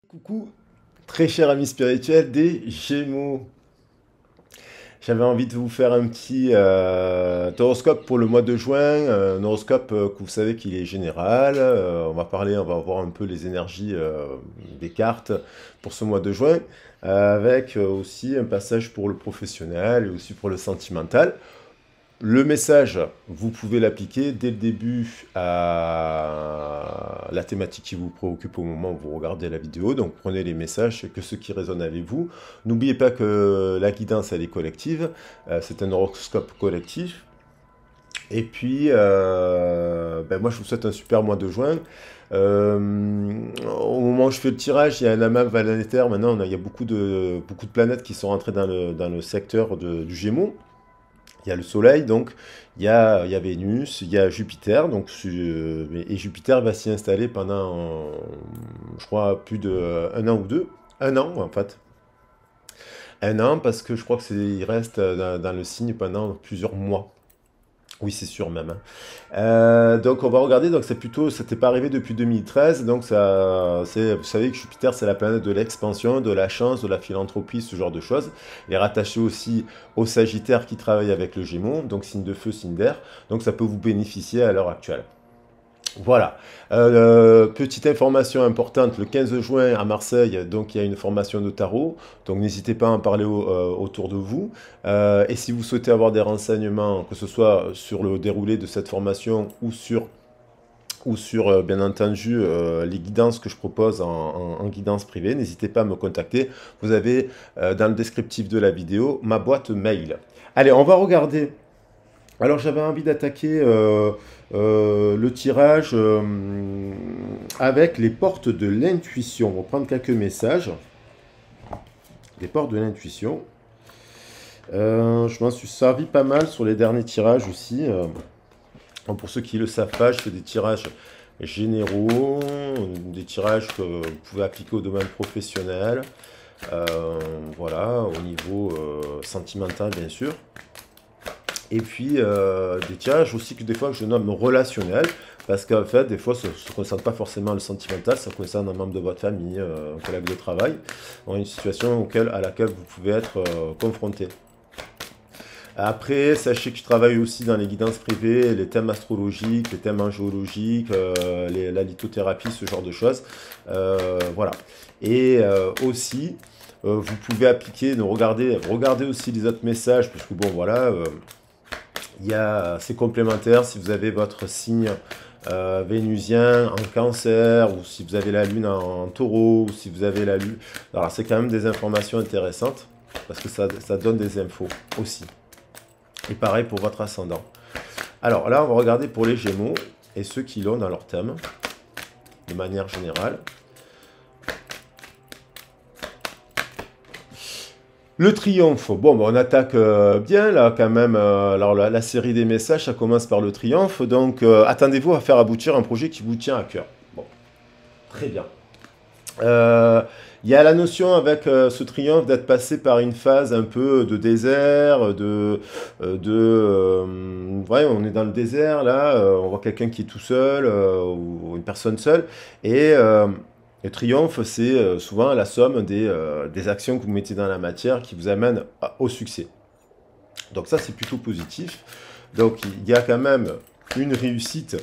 Coucou, très cher ami spirituel des Gémeaux. J'avais envie de vous faire un petit horoscope pour le mois de juin, un horoscope que vous savez qu'il est général. On va voir un peu les énergies des cartes pour ce mois de juin, avec aussi un passage pour le professionnel et aussi pour le sentimental. Le message, vous pouvez l'appliquer dès le début à la thématique qui vous préoccupe au moment où vous regardez la vidéo. Donc prenez les messages, que ceux qui résonnent avec vous. N'oubliez pas que la guidance, elle est collective. C'est un horoscope collectif. Et puis, moi, je vous souhaite un super mois de juin. Au moment où je fais le tirage, il y a un amas planétaire. Maintenant, il y a beaucoup de planètes qui sont rentrées dans le secteur du Gémeaux. Il y a le Soleil, donc il y a Vénus, il y a Jupiter, donc, et Jupiter va s'y installer pendant, je crois, plus de un an ou deux. Un an, en fait. Un an, parce que je crois il reste dans le signe pendant plusieurs mois. Oui, c'est sûr même, hein. Donc on va regarder, donc c'était pas arrivé depuis 2013, donc vous savez que Jupiter c'est la planète de l'expansion, de la chance, de la philanthropie, ce genre de choses. Il est rattaché aussi au Sagittaire qui travaille avec le Gémeaux, donc signe de feu, signe d'air, donc ça peut vous bénéficier à l'heure actuelle. Voilà. Petite information importante, le 15 juin à Marseille, donc il y a une formation de tarot, donc n'hésitez pas à en parler autour de vous. Et si vous souhaitez avoir des renseignements, que ce soit sur le déroulé de cette formation ou sur bien entendu, les guidances que je propose en guidance privée, n'hésitez pas à me contacter. Vous avez dans le descriptif de la vidéo ma boîte mail. Allez, on va regarder. Alors j'avais envie d'attaquer le tirage avec les portes de l'intuition. On va prendre quelques messages. Les portes de l'intuition. Je m'en suis servi pas mal sur les derniers tirages aussi. Pour ceux qui ne le savent pas, je fais des tirages généraux, des tirages que vous pouvez appliquer au domaine professionnel. Voilà, au niveau sentimental bien sûr. Et puis des tirages aussi que des fois que je nomme relationnels, parce qu'en fait, des fois, ça ne concerne pas forcément le sentimental, ça concerne un membre de votre famille, un collègue de travail, ou une situation à laquelle vous pouvez être confronté. Après, sachez que je travaille aussi dans les guidances privées, les thèmes astrologiques, les thèmes angéologiques, la lithothérapie, ce genre de choses. Voilà. Et aussi, vous pouvez appliquer, regardez aussi les autres messages, parce que bon, voilà, c'est complémentaire si vous avez votre signe vénusien en cancer, ou si vous avez la lune en taureau, ou si vous avez la lune. Alors c'est quand même des informations intéressantes, parce que ça donne des infos aussi. Et pareil pour votre ascendant. Alors là, on va regarder pour les Gémeaux, et ceux qui l'ont dans leur thème, de manière générale. Le triomphe, bon, on attaque bien là quand même. Alors la série des messages, ça commence par le triomphe. Donc attendez-vous à faire aboutir un projet qui vous tient à cœur. Bon, très bien. Il y a la notion avec ce triomphe d'être passé par une phase un peu de désert, ouais, on est dans le désert là, on voit quelqu'un qui est tout seul ou une personne seule et le triomphe, c'est souvent la somme des actions que vous mettez dans la matière qui vous amènent au succès. Donc ça, c'est plutôt positif. Donc il y a quand même une réussite.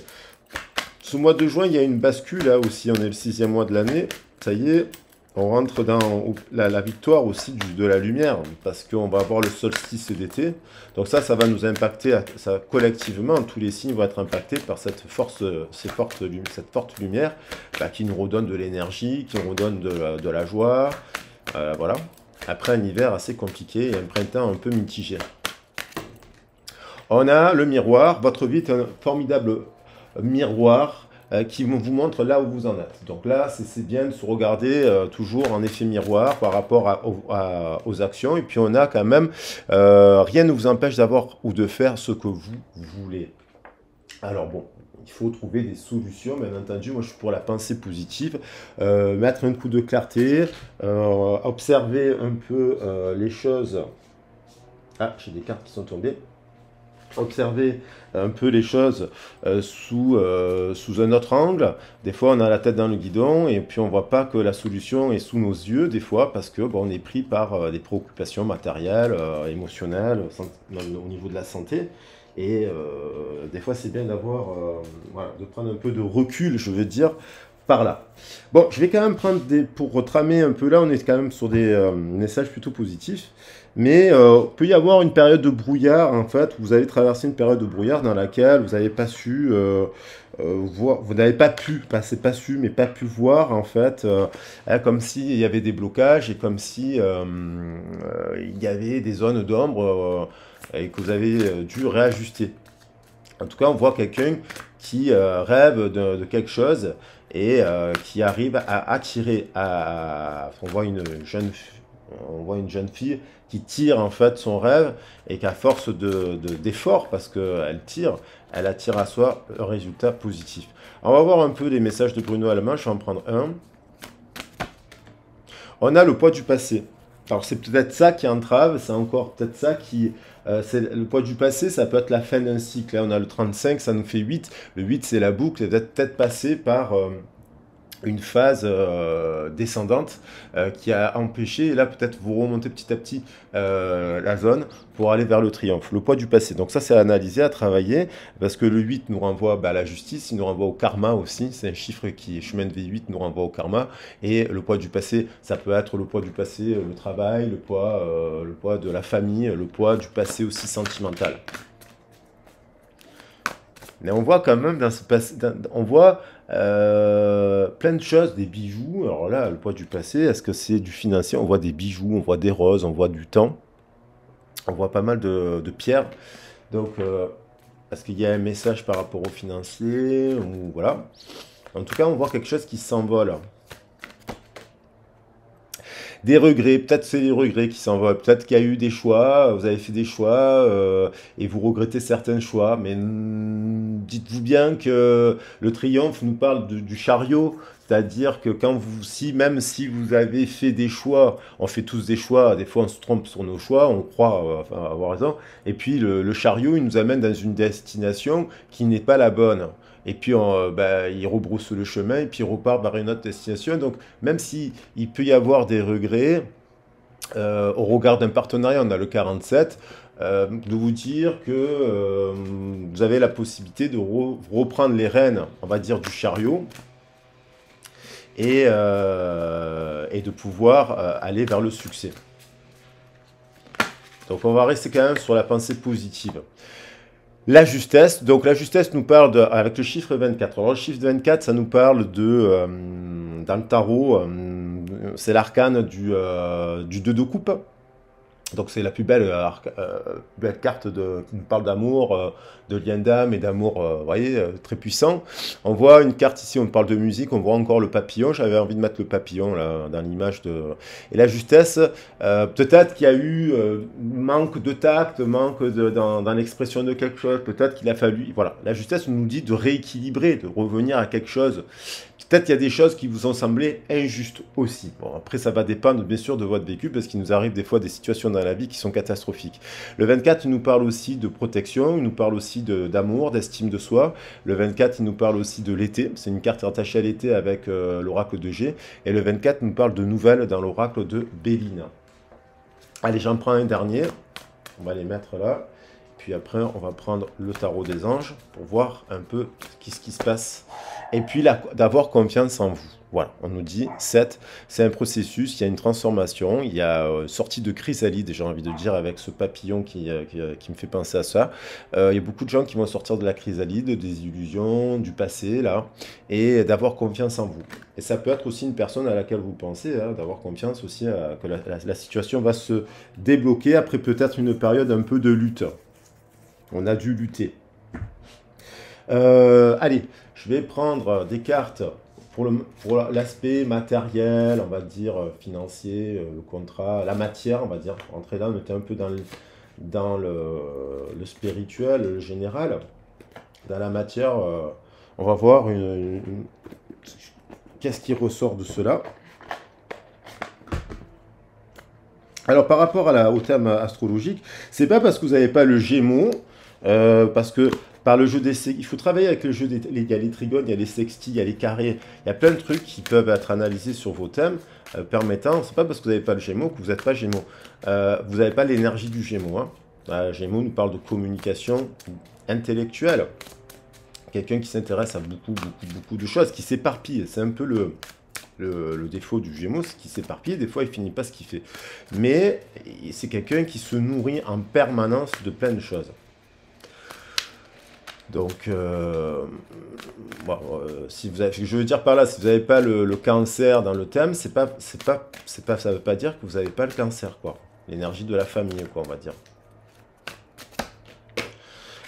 Ce mois de juin, il y a une bascule, là aussi, on est le 6e mois de l'année. Ça y est, on rentre dans la victoire aussi de la lumière, parce qu'on va avoir le solstice d'été. Donc ça va nous impacter, collectivement, tous les signes vont être impactés par cette forte lumière qui nous redonne de l'énergie, qui nous redonne de la joie. Voilà. Après un hiver assez compliqué et un printemps un peu mitigé. On a le miroir. Votre vie est un formidable miroir qui vous montre là où vous en êtes. Donc là, c'est bien de se regarder toujours en effet miroir par rapport aux actions. Et puis on a quand même, rien ne vous empêche d'avoir ou de faire ce que vous voulez. Alors bon, il faut trouver des solutions, bien entendu. Moi, je suis pour la pensée positive. Mettre un coup de clarté, observer un peu les choses. Ah, j'ai des cartes qui sont tombées. observer un peu les choses sous un autre angle. Des fois, on a la tête dans le guidon et puis on voit pas que la solution est sous nos yeux, des fois, parce que bon, on est pris par des préoccupations matérielles, émotionnelles, au niveau de la santé. Et des fois, c'est bien d'avoir, voilà, de prendre un peu de recul, je veux dire, par là. Bon, je vais quand même prendre pour retramer un peu là, on est quand même sur des messages plutôt positifs. Mais peut y avoir une période de brouillard, en fait, où vous allez traverser une période de brouillard dans laquelle vous n'avez pas su voir, vous n'avez pas pu, c'est pas su, mais pas pu voir, en fait, comme s'il y avait des blocages et comme si il y avait des zones d'ombre et que vous avez dû réajuster. En tout cas, on voit quelqu'un qui rêve de quelque chose et qui arrive à attirer. On voit une jeune fille qui tire en fait son rêve et qu'à force d'effort, parce qu'elle tire, elle attire à soi un résultat positif. On va voir un peu les messages de Bruno Allemand. Je vais en prendre un. On a le poids du passé. Alors c'est peut-être ça qui entrave, c'est encore peut-être ça qui... c'est le poids du passé, ça peut être la fin d'un cycle. Là, on a le 35, ça nous fait 8. Le 8, c'est la boucle, c'est peut-être passé par une phase descendante qui a empêché, et là peut-être vous remontez petit à petit la zone pour aller vers le triomphe, le poids du passé. Donc ça c'est à analyser, à travailler, parce que le 8 nous renvoie à la justice, il nous renvoie au karma aussi, c'est un chiffre qui, chemin de V8, nous renvoie au karma, et le poids du passé, ça peut être le poids du passé, le travail, le poids de la famille, le poids du passé aussi sentimental. Mais on voit quand même dans ce passé, on voit plein de choses, des bijoux. Alors là, le poids du passé, est-ce que c'est du financier? On voit des bijoux, on voit des roses, on voit du temps, on voit pas mal de pierres. Donc, est-ce qu'il y a un message par rapport au financier ou voilà. En tout cas, on voit quelque chose qui s'envole. Des regrets, peut-être c'est des regrets qui s'envolent, peut-être qu'il y a eu des choix, vous avez fait des choix et vous regrettez certains choix, mais dites-vous bien que le triomphe nous parle du chariot, c'est-à-dire que même si vous avez fait des choix, on fait tous des choix, des fois on se trompe sur nos choix, on croit avoir raison, et puis le chariot il nous amène dans une destination qui n'est pas la bonne. Et puis il rebrousse le chemin et puis il repart vers une autre destination. Donc même si il peut y avoir des regrets, au regard d'un partenariat, on a le 47, de vous dire que vous avez la possibilité de reprendre les rênes, on va dire, du chariot et de pouvoir aller vers le succès. Donc on va rester quand même sur la pensée positive. La justesse, donc la justesse nous parle avec le chiffre 24. Alors le chiffre 24, ça nous parle dans le tarot, c'est l'arcane du 2 de coupe. Donc c'est la plus belle carte qui nous parle d'amour, de lien d'âme et d'amour, vous voyez, très puissant. On voit une carte ici, on parle de musique, on voit encore le papillon. J'avais envie de mettre le papillon là, dans l'image de... Et la justesse, peut-être qu'il y a eu manque de tact, dans l'expression de quelque chose, peut-être qu'il a fallu... Voilà, la justesse nous dit de rééquilibrer, de revenir à quelque chose. Peut-être qu'il y a des choses qui vous ont semblé injustes aussi. Bon, après, ça va dépendre bien sûr de votre vécu, parce qu'il nous arrive des fois des situations dans la vie qui sont catastrophiques. Le 24, il nous parle aussi de protection, il nous parle aussi d'amour, d'estime de soi. Le 24, il nous parle aussi de l'été. C'est une carte attachée à l'été avec l'oracle de G. Et le 24 nous parle de nouvelles dans l'oracle de Béline. Allez, j'en prends un dernier. On va les mettre là. Puis après, on va prendre le tarot des anges pour voir un peu ce qui se passe. Et puis, d'avoir confiance en vous. Voilà, on nous dit 7, c'est un processus, il y a une transformation, il y a sortie de chrysalide, j'ai envie de dire, avec ce papillon qui me fait penser à ça. Il y a beaucoup de gens qui vont sortir de la chrysalide, des illusions, du passé, là, et d'avoir confiance en vous. Et ça peut être aussi une personne à laquelle vous pensez, hein, d'avoir confiance aussi que la situation va se débloquer après peut-être une période un peu de lutte. On a dû lutter. Allez, je vais prendre des cartes pour l'aspect matériel, on va dire financier, le contrat, la matière, on va dire. Entrer là, on était un peu dans le spirituel, le général. Dans la matière, on va voir qu'est-ce qui ressort de cela. Alors, par rapport au thème astrologique, c'est pas parce que vous n'avez pas le Gémeaux Parce que par le jeu des il faut travailler avec le jeu des il y a les trigones, il y a les sextiles, il y a les carrés, il y a plein de trucs qui peuvent être analysés sur vos thèmes, permettant, c'est pas parce que vous n'avez pas le Gémeaux que vous n'êtes pas Gémeaux. Vous n'avez pas l'énergie du Gémeaux. Hein. Gémeaux nous parle de communication intellectuelle. Quelqu'un qui s'intéresse à beaucoup de choses, qui s'éparpille. C'est un peu le défaut du Gémeaux, c'est qu'il s'éparpille, des fois il finit pas ce qu'il fait. Mais c'est quelqu'un qui se nourrit en permanence de plein de choses. Donc, bon, si vous avez, je veux dire par là, si vous n'avez pas le cancer dans le thème, ça veut pas dire que vous n'avez pas le cancer, quoi. L'énergie de la famille, quoi, on va dire.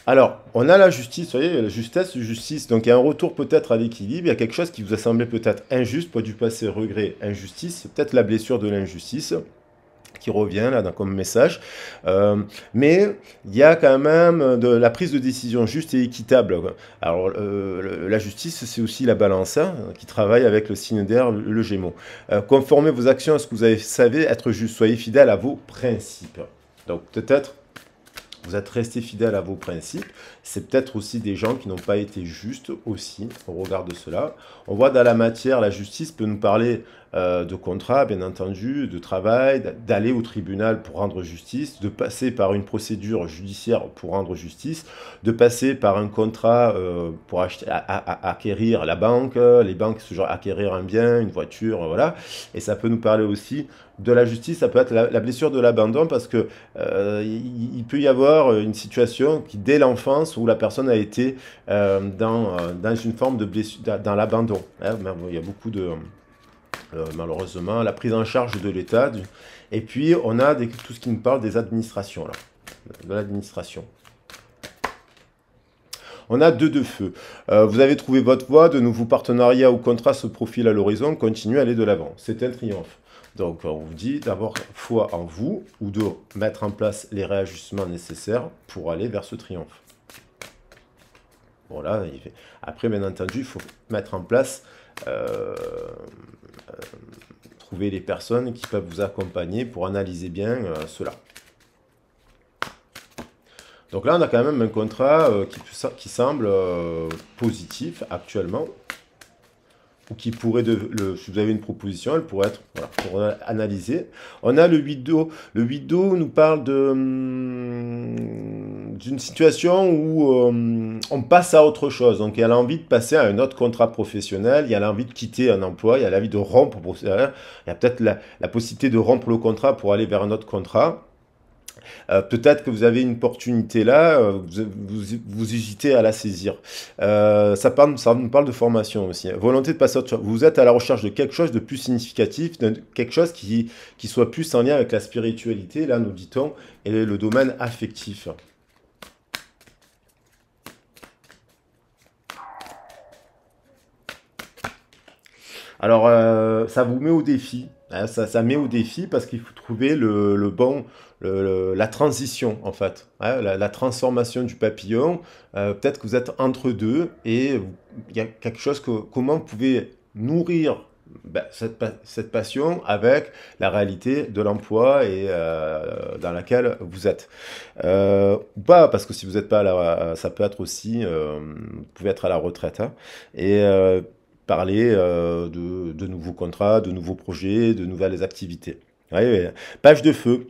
Alors, on a la justice, vous voyez, la justesse, justice. Donc, il y a un retour peut-être à l'équilibre. Il y a quelque chose qui vous a semblé peut-être injuste, pas du passé, regret, injustice. C'est peut-être la blessure de l'injustice qui revient là comme message. Mais il y a quand même de la prise de décision juste et équitable. Alors, la justice, c'est aussi la balance hein, qui travaille avec le signe d'air, le Gémeaux. Conformez vos actions à ce que vous savez être juste. Soyez fidèle à vos principes. Donc, peut-être vous êtes resté fidèle à vos principes. C'est peut-être aussi des gens qui n'ont pas été justes aussi, au regard de cela. On voit dans la matière, la justice peut nous parler de contrat, bien entendu, de travail, d'aller au tribunal pour rendre justice, de passer par une procédure judiciaire pour rendre justice, de passer par un contrat pour acheter, acquérir la banque, les banques, ce genre, acquérir un bien, une voiture, voilà. Et ça peut nous parler aussi de la justice, ça peut être la blessure de l'abandon parce que il peut y avoir une situation qui, dès l'enfance, où la personne a été dans une forme de blessure, dans l'abandon. Hein, il y a beaucoup de... malheureusement, la prise en charge de l'État. Et puis, on a tout ce qui nous parle des administrations, là, de l'administration. On a deux de feu. Vous avez trouvé votre voie, de nouveaux partenariats ou contrats se profilent à l'horizon, continuez à aller de l'avant. C'est un triomphe. Donc, on vous dit d'avoir foi en vous ou de mettre en place les réajustements nécessaires pour aller vers ce triomphe. Bon, là, après, bien entendu, il faut mettre en place, trouver les personnes qui peuvent vous accompagner pour analyser bien cela. Donc là, on a quand même un contrat qui semble positif actuellement. Ou qui pourrait, si vous avez une proposition, elle pourrait être, voilà, pour analyser. On a le 8 d'eau. Le 8 d'eau nous parle d'une situation où on passe à autre chose. Donc, il y a l'envie de passer à un autre contrat professionnel, il y a l'envie de quitter un emploi, il y a l'envie de rompre, il y a peut-être la possibilité de rompre le contrat pour aller vers un autre contrat. Peut-être que vous avez une opportunité là, vous hésitez à la saisir. Ça nous parle de formation aussi. Volonté de passer à autre chose. Vous êtes à la recherche de quelque chose de plus significatif, de quelque chose qui soit plus en lien avec la spiritualité, là nous dit-on, et le domaine affectif. Alors, ça vous met au défi. Hein, ça met au défi parce qu'il faut trouver la transition, en fait. Hein, la transformation du papillon. Peut-être que vous êtes entre deux et il y a quelque chose comment vous pouvez nourrir cette passion avec la réalité de l'emploi et dans laquelle vous êtes. Ou pas, parce que si vous n'êtes pas ça peut être aussi, vous pouvez être à la retraite. Hein, et parler de nouveaux contrats, de nouveaux projets, de nouvelles activités. Ouais, page de feu.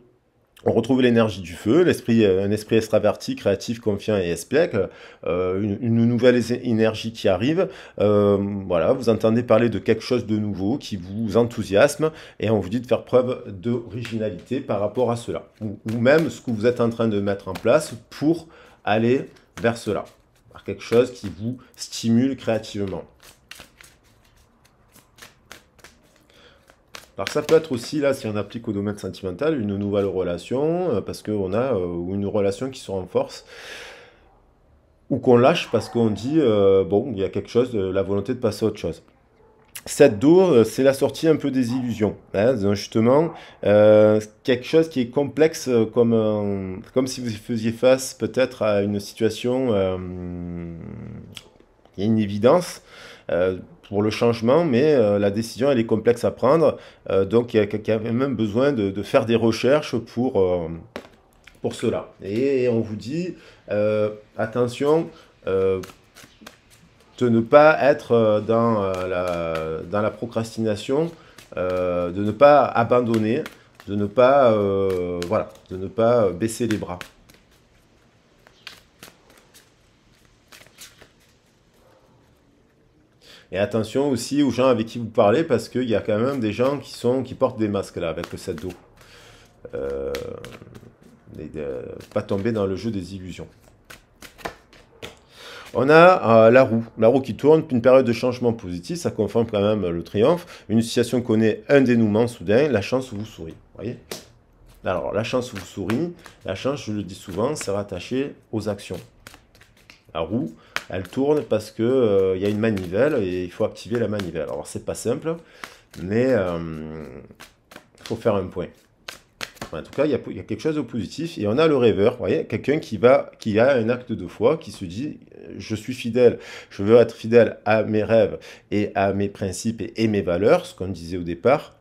On retrouve l'énergie du feu, un esprit extraverti, créatif, confiant et espiègle, une nouvelle énergie qui arrive. Voilà, vous entendez parler de quelque chose de nouveau qui vous enthousiasme et on vous dit de faire preuve d'originalité par rapport à cela. Ou même ce que vous êtes en train de mettre en place pour aller vers cela. Par quelque chose qui vous stimule créativement. Alors ça peut être aussi, là, si on applique au domaine sentimental, une nouvelle relation, parce qu'on a une relation qui se renforce, ou qu'on lâche parce qu'on dit, bon, il y a quelque chose, la volonté de passer à autre chose. Cette d'eau, c'est la sortie un peu des illusions. Hein, donc justement, quelque chose qui est complexe, comme si vous faisiez face peut-être à une situation, il y a une évidence, pour le changement, mais la décision, elle est complexe à prendre. Donc, il y a même besoin de faire des recherches pour cela. Et on vous dit, attention, de ne pas être dans la procrastination, de ne pas abandonner, de ne pas, voilà, de ne pas baisser les bras. Et attention aussi aux gens avec qui vous parlez, parce qu'il y a quand même des gens qui portent des masques là, avec le 7 d'eau. Euh, pas tomber dans le jeu des illusions. On a la roue qui tourne, une période de changement positif, ça confirme quand même le triomphe. Une situation connaît un dénouement soudain, la chance vous sourit. Voyez. Alors, la chance vous sourit, la chance, je le dis souvent, c'est rattaché aux actions. La roue, elle tourne parce que y a une manivelle et il faut activer la manivelle. Alors, c'est pas simple, mais il faut faire un point. En tout cas, il y a quelque chose de positif. Et on a le rêveur, vous voyez, quelqu'un qui a un acte de foi, qui se dit, je suis fidèle, je veux être fidèle à mes rêves et à mes principes et mes valeurs, ce qu'on disait au départ.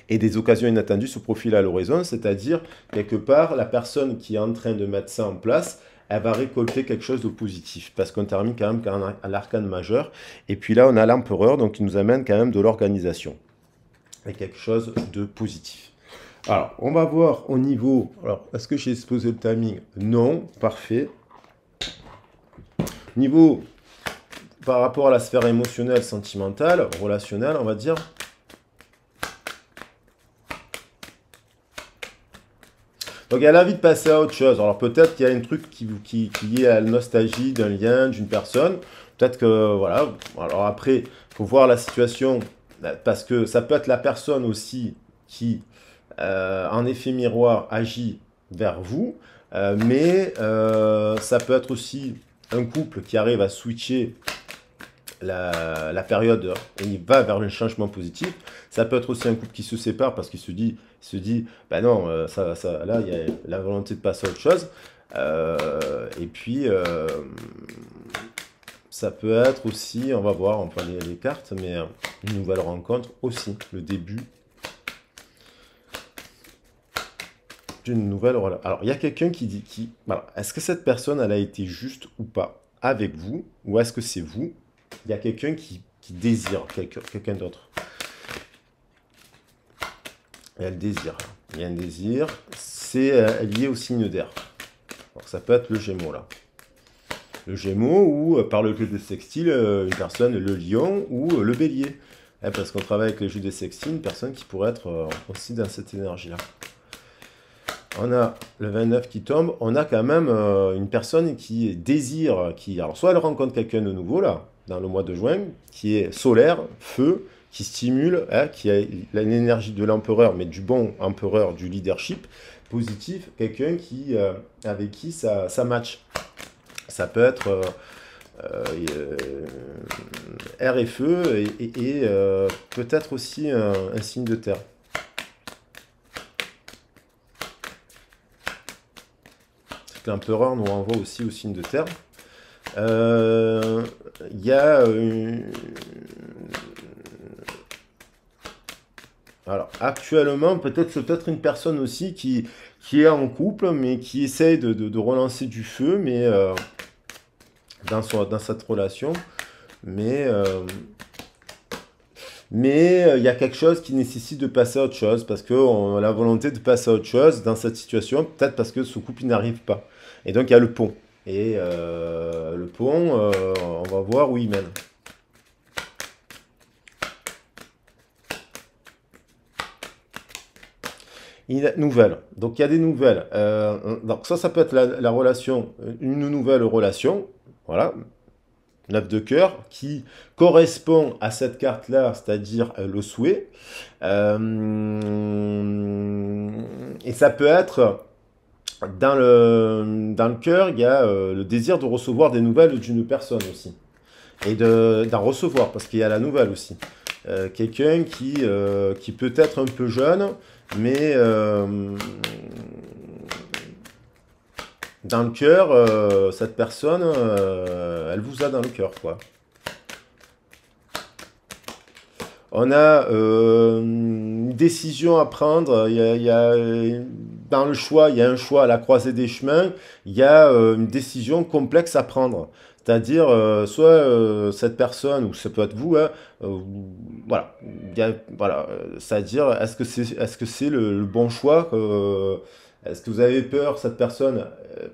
Et des occasions inattendues se profilent à l'horizon, c'est-à-dire, quelque part, la personne qui est en train de mettre ça en place, elle va récolter quelque chose de positif, parce qu'on termine quand même à l'arcane majeur. Et puis là, on a l'empereur, donc qui nous amène quand même de l'organisation. Et quelque chose de positif. Alors, on va voir au niveau... Alors, est-ce que j'ai exposé le timing? Non, parfait. Niveau, par rapport à la sphère émotionnelle, sentimentale, relationnelle, on va dire. Donc, elle a envie de passer à autre chose. Alors, peut-être qu'il y a un truc qui est à la nostalgie d'un lien, d'une personne. Peut-être que, voilà. Alors, après, il faut voir la situation, parce que ça peut être la personne aussi qui... en effet miroir agit vers vous, mais ça peut être aussi un couple qui arrive à switcher la période et il va vers le changement positif. Ça peut être aussi un couple qui se sépare parce qu'il se dit, bah non, là, il y a la volonté de passer à autre chose. Et puis, ça peut être aussi, on va voir, on prend les cartes, mais une nouvelle rencontre aussi, le début d'une nouvelle relation. Alors, il y a quelqu'un qui dit, voilà, est-ce que cette personne, elle a été juste ou pas avec vous, ou est-ce que c'est vous? Il y a quelqu'un qui désire quelqu'un d'autre. Elle désire. Il y a un désir. C'est lié au signe d'air. Donc, ça peut être le Gémeaux, là. Le Gémeaux, ou par le jeu de sextile, une personne, le Lion, ou le Bélier. Parce qu'on travaille avec les jeux de sextile, une personne qui pourrait être aussi dans cette énergie-là. On a le 29 qui tombe, on a quand même une personne qui désire, alors soit elle rencontre quelqu'un de nouveau là, dans le mois de juin, qui est solaire, feu, qui stimule, qui a l'énergie de l'empereur, mais du bon empereur, du leadership positif, quelqu'un avec qui ça match. Ça peut être air et feu, et peut-être aussi un signe de terre. L'empereur nous renvoie aussi au signe de terre. Il y a alors actuellement c'est peut-être une personne aussi qui est en couple mais qui essaye de relancer du feu mais dans cette relation mais il y a quelque chose qui nécessite de passer à autre chose, parce qu'on a la volonté de passer à autre chose dans cette situation, peut-être parce que ce couple n'arrive pas. Et donc il y a le pont. Et le pont, on va voir où il mène. Nouvelles. Donc il y a des nouvelles. Donc ça peut être la relation, une nouvelle relation. Voilà. 9 de cœur, qui correspond à cette carte-là, c'est-à-dire le souhait. Et ça peut être, dans le cœur, il y a le désir de recevoir des nouvelles d'une personne aussi. Et d'en recevoir, parce qu'il y a la nouvelle aussi. Quelqu'un qui peut être un peu jeune, mais dans le cœur, cette personne, elle vous a dans le cœur, quoi. On a une décision à prendre, il y a dans le choix, il y a un choix à la croisée des chemins, il y a une décision complexe à prendre. C'est-à-dire, soit cette personne, ou ça peut être vous, hein, voilà, voilà, c'est-à-dire, est-ce que c'est le bon choix est-ce que vous avez peur, cette personne,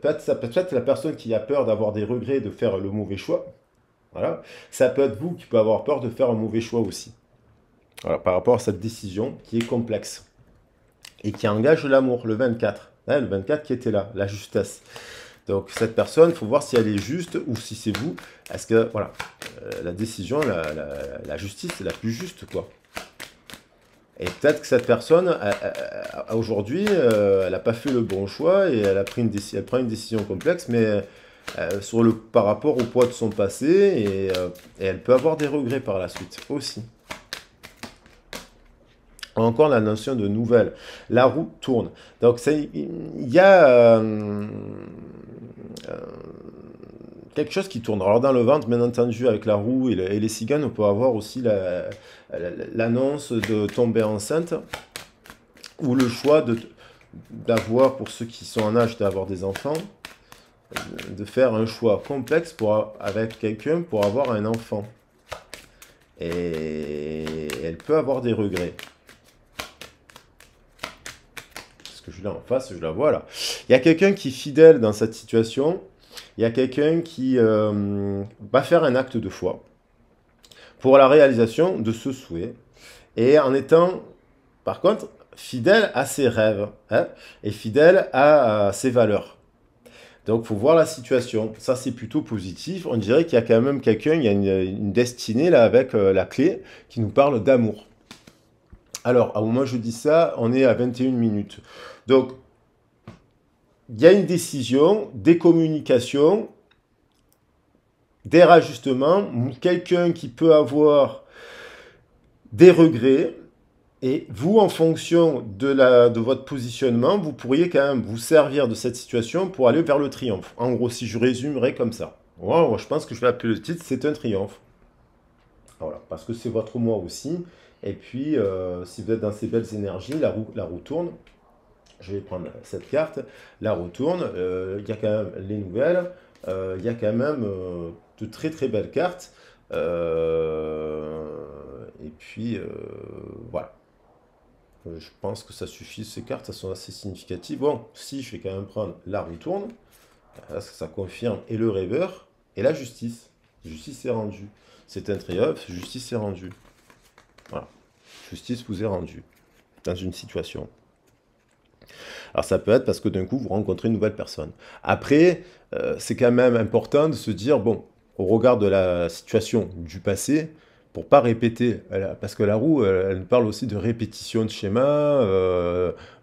peut-être la personne qui a peur d'avoir des regrets, de faire le mauvais choix, voilà, ça peut être vous qui peut avoir peur de faire un mauvais choix aussi. Voilà, par rapport à cette décision qui est complexe et qui engage l'amour, le 24. Hein, le 24 qui était là, la justesse. Donc cette personne, il faut voir si elle est juste ou si c'est vous. Est-ce que, voilà, la décision, la justice, c'est la plus juste, quoi. Et peut-être que cette personne, aujourd'hui, elle n'a pas fait le bon choix et elle prend une décision complexe, mais par rapport au poids de son passé, et elle peut avoir des regrets par la suite aussi. Encore la notion de nouvelle. La roue tourne. Donc, il y a quelque chose qui tourne. Alors, dans le ventre, bien entendu, avec la roue et les cigales, on peut avoir aussi l'annonce de tomber enceinte ou le choix d'avoir, pour ceux qui sont en âge d'avoir des enfants, de faire un choix complexe avec quelqu'un pour avoir un enfant. Et elle peut avoir des regrets. Que je l'ai en face, je la vois là. Il y a quelqu'un qui est fidèle dans cette situation. Il y a quelqu'un qui va faire un acte de foi pour la réalisation de ce souhait. Et en étant, par contre, fidèle à ses rêves, hein, et fidèle à ses valeurs. Donc, il faut voir la situation. Ça, c'est plutôt positif. On dirait qu'il y a quand même quelqu'un, il y a une destinée là avec la clé qui nous parle d'amour. Alors, au moment où je dis ça, on est à 21 minutes. Donc, il y a une décision, des communications, des rajustements, quelqu'un qui peut avoir des regrets, et vous, en fonction de votre positionnement, vous pourriez quand même vous servir de cette situation pour aller vers le triomphe. En gros, si je résumerais comme ça. Wow, je pense que je vais appeler le titre, c'est un triomphe. Voilà, parce que c'est votre moi aussi. Et puis, si vous êtes dans ces belles énergies, la roue tourne. Je vais prendre cette carte. La roue tourne. Il y a quand même les nouvelles. Il y a quand même de très très belles cartes. Et puis, voilà. Je pense que ça suffit. Ces cartes, elles sont assez significatives. Bon, si, je vais quand même prendre la roue tourne. Là, ça confirme. Et le rêveur. Et la justice. Justice est rendue. C'est un triomphe. Justice est rendue. Voilà. Justice vous est rendue dans une situation. Alors ça peut être parce que d'un coup, vous rencontrez une nouvelle personne. Après, c'est quand même important de se dire, bon, au regard de la situation du passé, pour pas répéter, parce que la roue, elle nous parle aussi de répétition de schémas,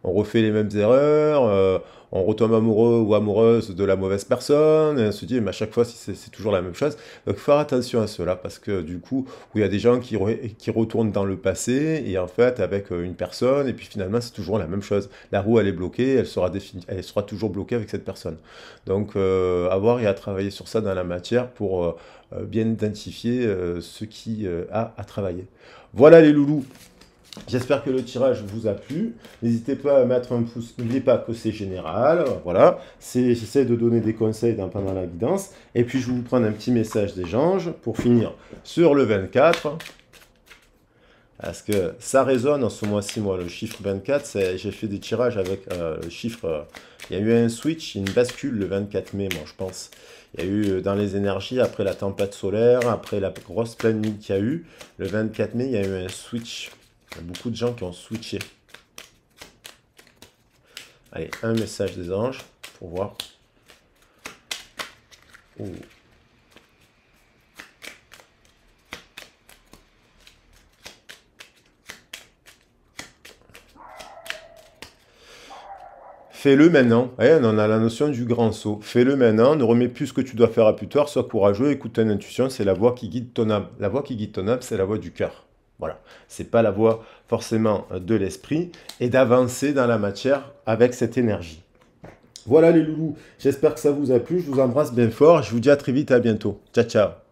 on refait les mêmes erreurs, on retombe amoureux ou amoureuse de la mauvaise personne, et on se dit, mais à chaque fois, c'est toujours la même chose. Donc, faire attention à cela, parce que du coup, il y a des gens qui retournent dans le passé, et en fait, avec une personne, et puis finalement, c'est toujours la même chose. La roue, elle est bloquée, elle sera toujours bloquée avec cette personne. Donc, à voir et à travailler sur ça dans la matière pour bien identifier ce qui a à travailler. Voilà les loulous. J'espère que le tirage vous a plu. N'hésitez pas à mettre un pouce. N'oubliez pas que c'est général. Voilà. J'essaie de donner des conseils pendant la guidance. Et puis, je vais vous prendre un petit message des anges pour finir sur le 24. Parce que ça résonne en ce mois-ci, moi, le chiffre 24. J'ai fait des tirages avec le chiffre. Il y a eu un switch, une bascule le 24 mai, moi, je pense. Il y a eu dans les énergies, après la tempête solaire, après la grosse pleine lune qu'il y a eu, le 24 mai, il y a eu un switch. Il y a beaucoup de gens qui ont switché. Allez, un message des anges pour voir. Oh. Fais-le maintenant. Ouais, on a la notion du grand saut. Fais-le maintenant. Ne remets plus ce que tu dois faire à plus tard. Sois courageux. Écoute ton intuition. C'est la voix qui guide ton âme. La voix qui guide ton âme, c'est la voix du cœur. Voilà. C'est pas la voix forcément de l'esprit. Et d'avancer dans la matière avec cette énergie. Voilà les loulous. J'espère que ça vous a plu. Je vous embrasse bien fort. Je vous dis à très vite et à bientôt. Ciao, ciao.